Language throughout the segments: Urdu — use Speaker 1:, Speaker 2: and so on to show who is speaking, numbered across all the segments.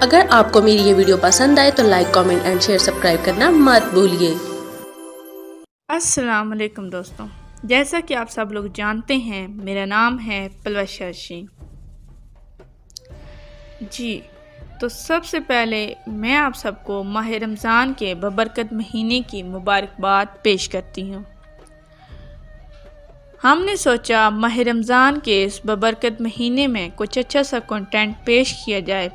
Speaker 1: اگر آپ کو میری یہ ویڈیو پسند آئے تو like, comment and share, subscribe کرنا مت بھولیے۔
Speaker 2: السلام علیکم دوستوں، جیسا کہ آپ سب لوگ جانتے ہیں میرا نام ہے پلوش ارشین۔ تو سب سے پہلے میں آپ سب کو ماہ رمضان کے ببرکت مہینے کی مبارکباد پیش کرتی ہوں۔ ہم نے سوچا ماہ رمضان کے اس ببرکت مہینے میں کچھ اچھا سا کنٹینٹ پیش کیا جائے،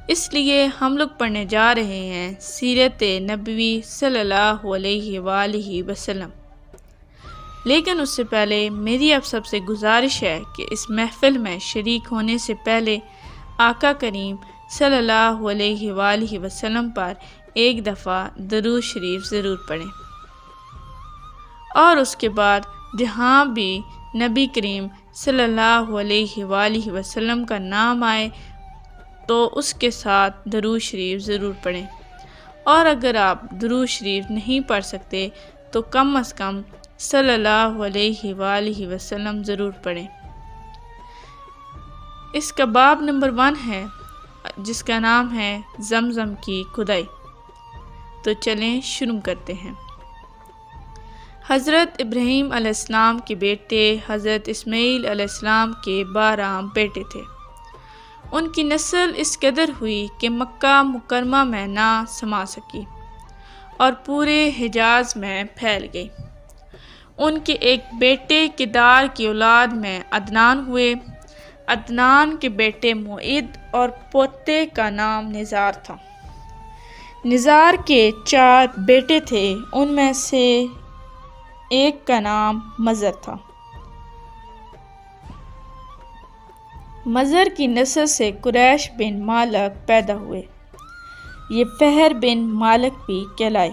Speaker 2: اس لیے ہم لوگ پڑھنے جا رہے ہیں سیرت نبوی صلی اللہ علیہ وآلہ وسلم۔ لیکن اس سے پہلے میری آپ سب سے گزارش ہے کہ اس محفل میں شریک ہونے سے پہلے آقا کریم صلی اللہ علیہ وآلہ وسلم پر ایک دفعہ درود شریف ضرور پڑھیں، اور اس کے بعد جہاں بھی نبی کریم صلی اللہ علیہ وآلہ وسلم کا نام آئے تو اس کے ساتھ درود شریف ضرور پڑھیں، اور اگر آپ درود شریف نہیں پڑھ سکتے تو کم از کم صلی اللہ علیہ وآلہ وسلم ضرور پڑھیں۔ اس کا باب نمبر 1 ہے جس کا نام ہے زمزم کی کھدائی۔ تو چلیں شروع کرتے ہیں۔ حضرت ابراہیم علیہ السلام کے بیٹے حضرت اسماعیل علیہ السلام کے 12 بیٹے تھے۔ ان کی نسل اس قدر ہوئی کہ مکہ مکرمہ میں نہ سما سکی اور پورے حجاز میں پھیل گئی۔ ان کے ایک بیٹے کدار کی اولاد میں عدنان ہوئے۔ عدنان کے بیٹے معید اور پوتے کا نام نزار تھا۔ نزار کے 4 بیٹے تھے، ان میں سے ایک کا نام مضر تھا۔ مضر کی نسل سے قریش بن مالک پیدا ہوئے، یہ فہر بن مالک بھی کہلائے۔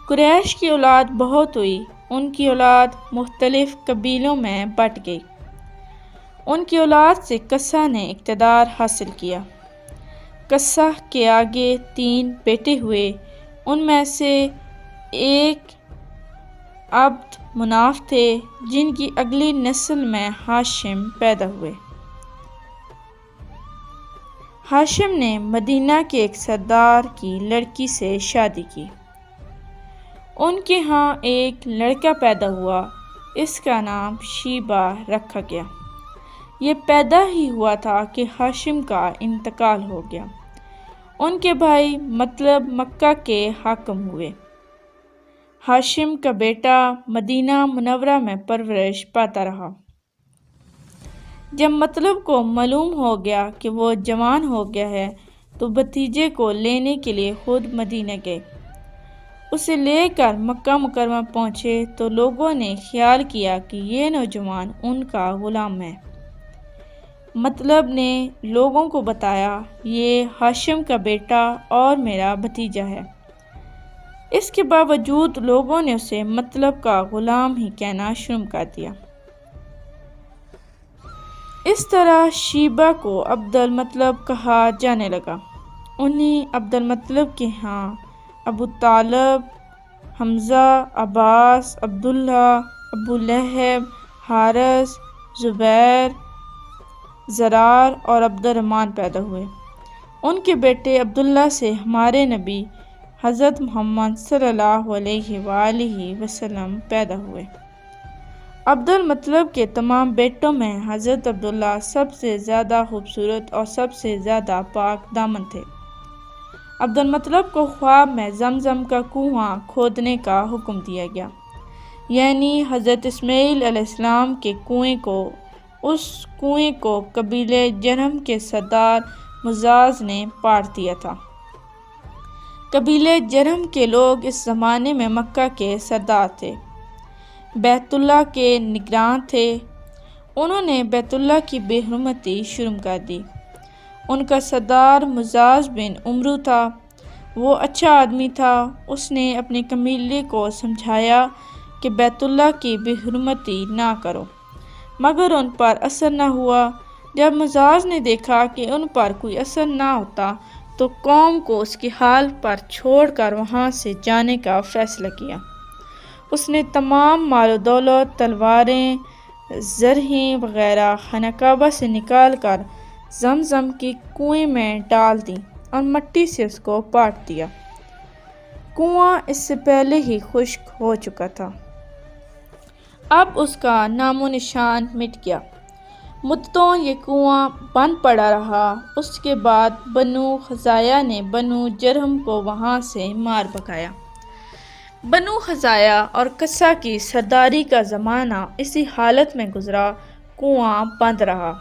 Speaker 2: قریش کی اولاد بہت ہوئی، ان کی اولاد مختلف قبیلوں میں بٹ گئی۔ ان کی اولاد سے قصہ نے اقتدار حاصل کیا۔ قصہ کے آگے 3 بیٹے ہوئے، ان میں سے ایک عبد مناف تھے، جن کی اگلی نسل میں ہاشم پیدا ہوئے۔ ہاشم نے مدینہ کے ایک سردار کی لڑکی سے شادی کی۔ ان کے ہاں ایک لڑکا پیدا ہوا، اس کا نام شیبہ رکھا گیا۔ یہ پیدا ہی ہوا تھا کہ ہاشم کا انتقال ہو گیا۔ ان کے بھائی مطلب مکہ کے حاکم ہوئے۔ ہاشم کا بیٹا مدینہ منورہ میں پرورش پاتا رہا۔ جب مطلب کو معلوم ہو گیا کہ وہ جوان ہو گیا ہے تو بھتیجے کو لینے کے لیے خود مدینہ گئے۔ اسے لے کر مکہ مکرمہ پہنچے تو لوگوں نے خیال کیا کہ یہ نوجوان ان کا غلام ہے۔ مطلب نے لوگوں کو بتایا یہ ہاشم کا بیٹا اور میرا بھتیجا ہے۔ اس کے باوجود لوگوں نے اسے مطلب کا غلام ہی کہنا شروع کر دیا۔ اس طرح شیبہ کو عبد المطلب کہا جانے لگا۔ انہیں عبد المطلب کے ہاں ابو طالب، حمزہ، عباس، عبداللہ، ابو لہب، حارث، زبیر، زرار اور عبد الرحمن پیدا ہوئے۔ ان کے بیٹے عبداللہ سے ہمارے نبی حضرت محمد صلی اللہ علیہ وآلہ وسلم پیدا ہوئے۔ عبد المطلب کے تمام بیٹوں میں حضرت عبداللہ سب سے زیادہ خوبصورت اور سب سے زیادہ پاک دامن تھے۔ عبد المطلب کو خواب میں زمزم کا کنواں کھودنے کا حکم دیا گیا، یعنی حضرت اسماعیل علیہ السلام کے کنویں کو۔ اس کنویں کو قبیلہ جرہم کے سردار مزاز نے پاٹ دیا تھا۔ قبیلہ جرہم کے لوگ اس زمانے میں مکہ کے سردار تھے، بیت اللہ کے نگراں تھے۔ انہوں نے بیت اللہ کی بے حرمتی شروع کر دی۔ ان کا سردار مزاز بن عمرو تھا، وہ اچھا آدمی تھا۔ اس نے اپنے قبیلے کو سمجھایا کہ بیت اللہ کی بے حرمتی نہ کرو، مگر ان پر اثر نہ ہوا۔ جب مزاز نے دیکھا کہ ان پر کوئی اثر نہ ہوتا تو قوم کو اس کے حال پر چھوڑ کر وہاں سے جانے کا فیصلہ کیا۔ اس نے تمام مال و دولت، تلواریں، زرہیں وغیرہ خانہ کعبہ سے نکال کر زمزم کی کنویں میں ڈال دیں اور مٹی سے اس کو پاٹ دیا۔ کنواں اس سے پہلے ہی خشک ہو چکا تھا، اب اس کا نام و نشان مٹ گیا۔ مدتوں یہ کنواں بند پڑا رہا۔ اس کے بعد بنو خزاعہ نے بنو جرہم کو وہاں سے مار بھگایا۔ بنو خزاعہ اور قصہ کی سرداری کا زمانہ اسی حالت میں گزرا، کنواں بند رہا،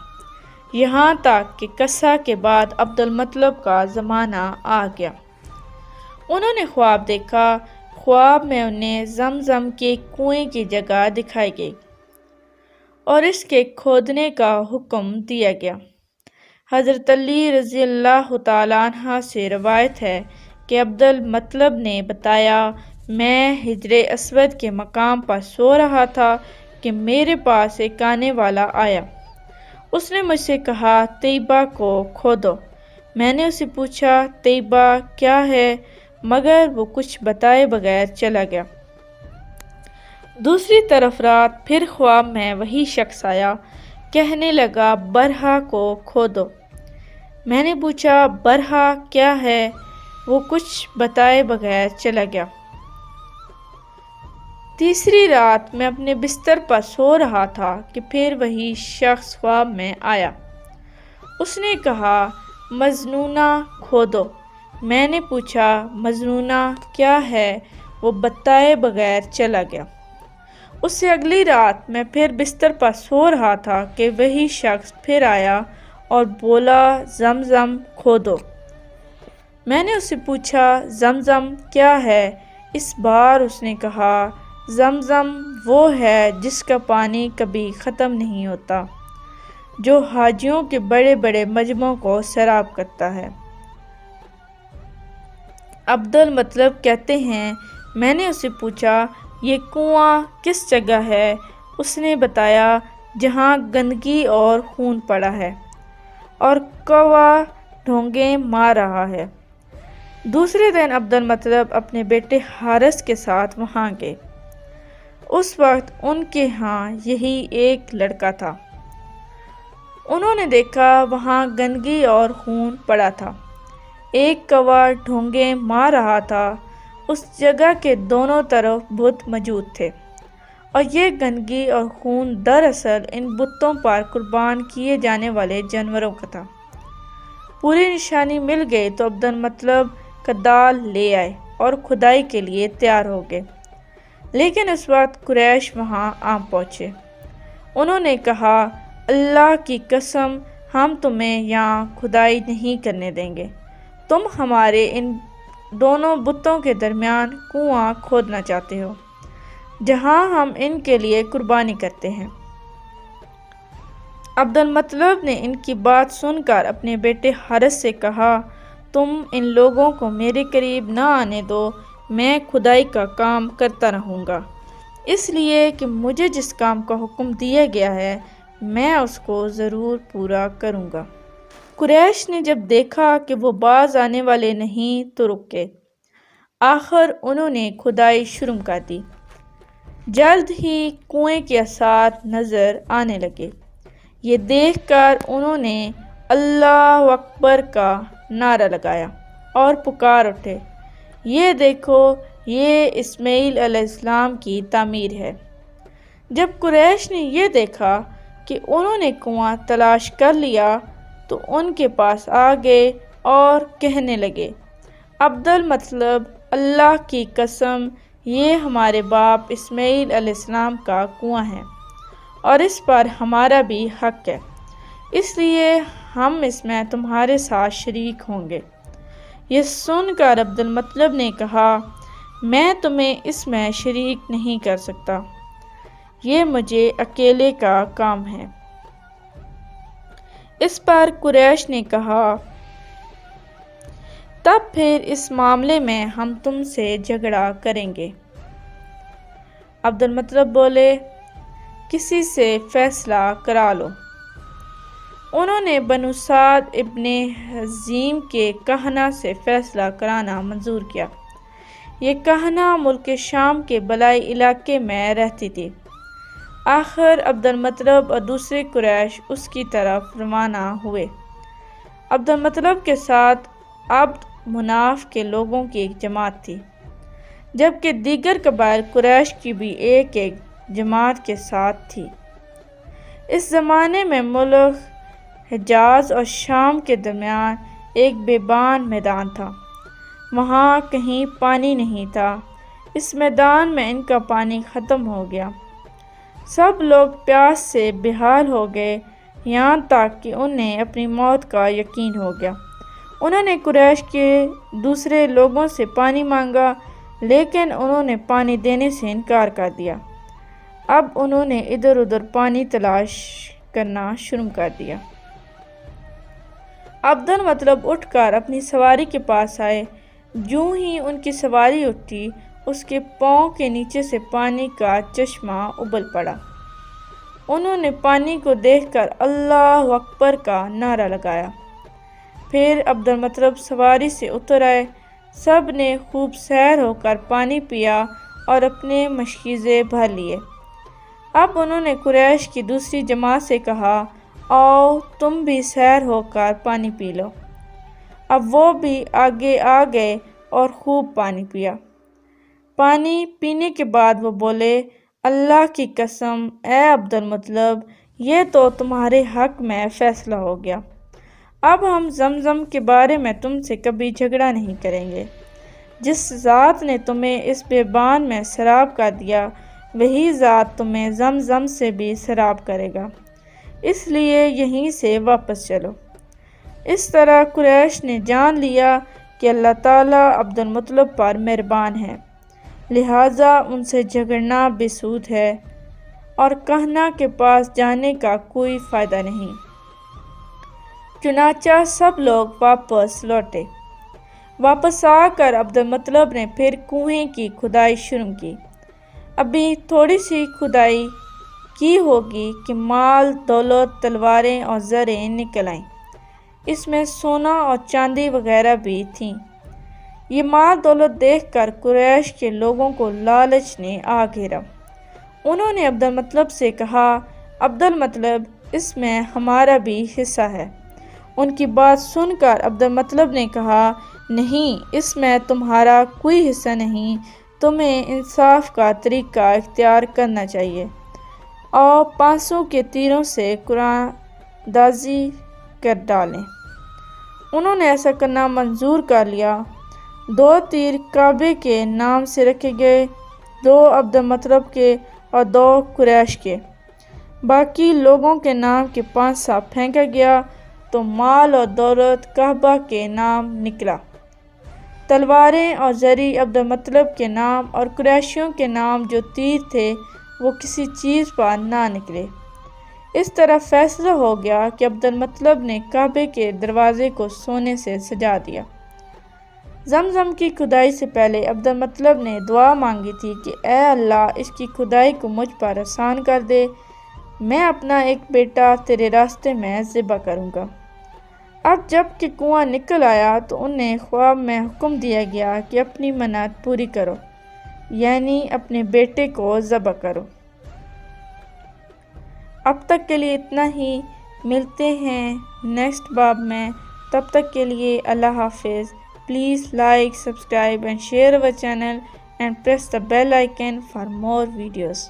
Speaker 2: یہاں تک کہ قصہ کے بعد عبد المطلب کا زمانہ آ گیا۔ انہوں نے خواب دیکھا، خواب میں انہیں زمزم کے کنویں کی جگہ دکھائی گئی اور اس کے کھودنے کا حکم دیا گیا۔ حضرت علی رضی اللہ تعالیٰ عنہ سے روایت ہے کہ عبد المطلب نے بتایا، میں حجر اسود کے مقام پر سو رہا تھا کہ میرے پاس ایک آنے والا آیا۔ اس نے مجھ سے کہا، طیبہ کو کھودو۔ میں نے اسے پوچھا، طیبہ کیا ہے؟ مگر وہ کچھ بتائے بغیر چلا گیا۔ دوسری طرف رات پھر خواب میں وہی شخص آیا، کہنے لگا، برہا کو کھودو۔ میں نے پوچھا، برہا کیا ہے؟ وہ کچھ بتائے بغیر چلا گیا۔ تیسری رات میں اپنے بستر پر سو رہا تھا کہ پھر وہی شخص خواب میں آیا۔ اس نے کہا، مظنونہ کھودو۔ میں نے پوچھا، مظنونہ کیا ہے؟ وہ بتائے بغیر چلا گیا۔ اس سے اگلی رات میں پھر بستر پر سو رہا تھا کہ وہی شخص پھر آیا اور بولا، زمزم کھودو۔ میں نے اس سے پوچھا، زمزم کیا ہے؟ اس بار اس نے کہا، زمزم وہ ہے جس کا پانی کبھی ختم نہیں ہوتا، جو حاجیوں کے بڑے بڑے مجمعوں کو سیراب کرتا ہے۔ عبد المطلب کہتے ہیں، میں نے اسے پوچھا، یہ کنواں کس جگہ ہے؟ اس نے بتایا، جہاں گندگی اور خون پڑا ہے اور کوا ڈھونگے مار رہا ہے۔ دوسرے دن عبد المطلب اپنے بیٹے حارث کے ساتھ وہاں گئے۔ اس وقت ان کے ہاں یہی ایک لڑکا تھا۔ انہوں نے دیکھا وہاں گندگی اور خون پڑا تھا، ایک کوا ڈھونگے مار رہا تھا، اس جگہ کے دونوں طرف بت موجود تھے، اور یہ گندگی اور خون دراصل ان بتوں پر قربان کیے جانے والے جانوروں کا تھا۔ پوری نشانی مل گئی تو عبد المطلب کدال لے آئے اور کھدائی کے لیے تیار ہو گئے، لیکن اس وقت قریش وہاں آ پہنچے۔ انہوں نے کہا، اللہ کی قسم، ہم تمہیں یہاں کھدائی نہیں کرنے دیں گے، تم ہمارے ان دونوں بتوں کے درمیان کنواں کھودنا چاہتے ہو جہاں ہم ان کے لیے قربانی کرتے ہیں۔ عبد المطلب نے ان کی بات سن کر اپنے بیٹے حارث سے کہا، تم ان لوگوں کو میرے قریب نہ آنے دو، میں کھدائی کا کام کرتا رہوں گا، اس لیے کہ مجھے جس کام کا حکم دیا گیا ہے میں اس کو ضرور پورا کروں گا۔ قریش نے جب دیکھا کہ وہ باز آنے والے نہیں تو رک گئے۔ آخر انہوں نے کھدائی شروع کر دی۔ جلد ہی کنویں کے آثار نظر آنے لگے۔ یہ دیکھ کر انہوں نے اللہ اکبر کا نعرہ لگایا اور پکار اٹھے، یہ دیکھو، یہ اسماعیل علیہ السلام کی تعمیر ہے۔ جب قریش نے یہ دیکھا کہ انہوں نے کنواں تلاش کر لیا تو ان کے پاس آ گئے اور کہنے لگے، عبد المطلب، اللہ کی قسم، یہ ہمارے باپ اسماعیل علیہ السلام کا کنواں ہے اور اس پر ہمارا بھی حق ہے، اس لیے ہم اس میں تمہارے ساتھ شریک ہوں گے۔ یہ سن کر عبد المطلب نے کہا، میں تمہیں اس میں شریک نہیں کر سکتا، یہ مجھے اکیلے کا کام ہے۔ اس پر قریش نے کہا، تب پھر اس معاملے میں ہم تم سے جھگڑا کریں گے۔ عبد المطلب بولے، کسی سے فیصلہ کرا لو۔ انہوں نے بنو سعد ابن حزیم کے کہنہ سے فیصلہ کرانا منظور کیا۔ یہ کہنہ ملک شام کے بالائی علاقے میں رہتی تھی۔ آخر عبد المطلب اور دوسرے قریش اس کی طرف روانہ ہوئے۔ عبد المطلب کے ساتھ عبد مناف کے لوگوں کی ایک جماعت تھی، جبکہ دیگر قبائل قریش کی بھی ایک جماعت کے ساتھ تھی۔ اس زمانے میں ملک حجاز اور شام کے درمیان ایک بیابان میدان تھا۔ وہاں کہیں پانی نہیں تھا۔ اس میدان میں ان کا پانی ختم ہو گیا۔ سب لوگ پیاس سے بے حال ہو گئے، یہاں تک کہ انہیں اپنی موت کا یقین ہو گیا۔ انہوں نے قریش کے دوسرے لوگوں سے پانی مانگا، لیکن انہوں نے پانی دینے سے انکار کر دیا۔ اب انہوں نے ادھر ادھر پانی تلاش کرنا شروع کر دیا۔ عبد المطلب اٹھ کر اپنی سواری کے پاس آئے۔ جوں ہی ان کی سواری اٹھی، اس کے پاؤں کے نیچے سے پانی کا چشمہ ابل پڑا۔ انہوں نے پانی کو دیکھ کر اللہ اکبر کا نعرہ لگایا۔ پھر عبد المطلب سواری سے اتر آئے۔ سب نے خوب سیر ہو کر پانی پیا اور اپنے مشکیزے بھر لیے۔ اب انہوں نے قریش کی دوسری جماعت سے کہا، آؤ تم بھی سیر ہو کر پانی پی لو۔ اب وہ بھی آگے آ گئے اور خوب پانی پیا۔ پانی پینے کے بعد وہ بولے، اللہ کی قسم اے عبد المطلب، یہ تو تمہارے حق میں فیصلہ ہو گیا۔ اب ہم زمزم کے بارے میں تم سے کبھی جھگڑا نہیں کریں گے۔ جس ذات نے تمہیں اس بیابان میں سیراب کر دیا، وہی ذات تمہیں زمزم سے بھی سیراب کرے گا، اس لیے یہیں سے واپس چلو۔ اس طرح قریش نے جان لیا کہ اللہ تعالیٰ عبد المطلب پر مہربان ہے، لہٰذا ان سے جھگڑنا بے سود ہے اور کہنا کے پاس جانے کا کوئی فائدہ نہیں۔ چنانچہ سب لوگ واپس لوٹے۔ واپس آ کر عبد المطلب نے پھر کنویں کی کھدائی شروع کی۔ ابھی تھوڑی سی کھدائی کی ہوگی کہ مال دولت، تلواریں اور زریں نکل آئیں۔ اس میں سونا اور چاندی وغیرہ بھی تھیں۔ یہ مال دولت دیکھ کر قریش کے لوگوں کو لالچ نے آ گھیرا۔ انہوں نے عبد المطلب سے کہا، عبد المطلب، اس میں ہمارا بھی حصہ ہے۔ ان کی بات سن کر عبد المطلب نے کہا، نہیں، اس میں تمہارا کوئی حصہ نہیں، تمہیں انصاف کا طریقہ اختیار کرنا چاہیے اور 500 کے تیروں سے قرآن دازی کر ڈالیں۔ انہوں نے ایسا کرنا منظور کر لیا۔ 2 تیر کعبے کے نام سے رکھے گئے، 2 عبد المطلب کے اور 2 قریش کے۔ باقی لوگوں کے نام کے 5 سانپ پھینکا گیا تو مال اور دولت کعبہ کے نام نکلا۔ تلواریں اور زری عبد المطلب کے نام اور قریشیوں کے نام جو تیر تھے وہ کسی چیز پر نہ نکلے۔ اس طرح فیصلہ ہو گیا کہ عبد المطلب نے کعبے کے دروازے کو سونے سے سجا دیا۔ زمزم کی کھدائی سے پہلے عبد المطلب نے دعا مانگی تھی کہ اے اللہ، اس کی کھدائی کو مجھ پر آسان کر دے، میں اپنا ایک بیٹا تیرے راستے میں ذبح کروں گا۔ اب جب کہ کنواں نکل آیا تو انہیں خواب میں حکم دیا گیا کہ اپنی منت پوری کرو، یعنی اپنے بیٹے کو ذبح کرو۔ اب تک کے لیے اتنا ہی، ملتے ہیں نیکسٹ باب میں، تب تک کے لیے اللہ حافظ۔ Please like, subscribe and share our channel and press the bell icon for more videos.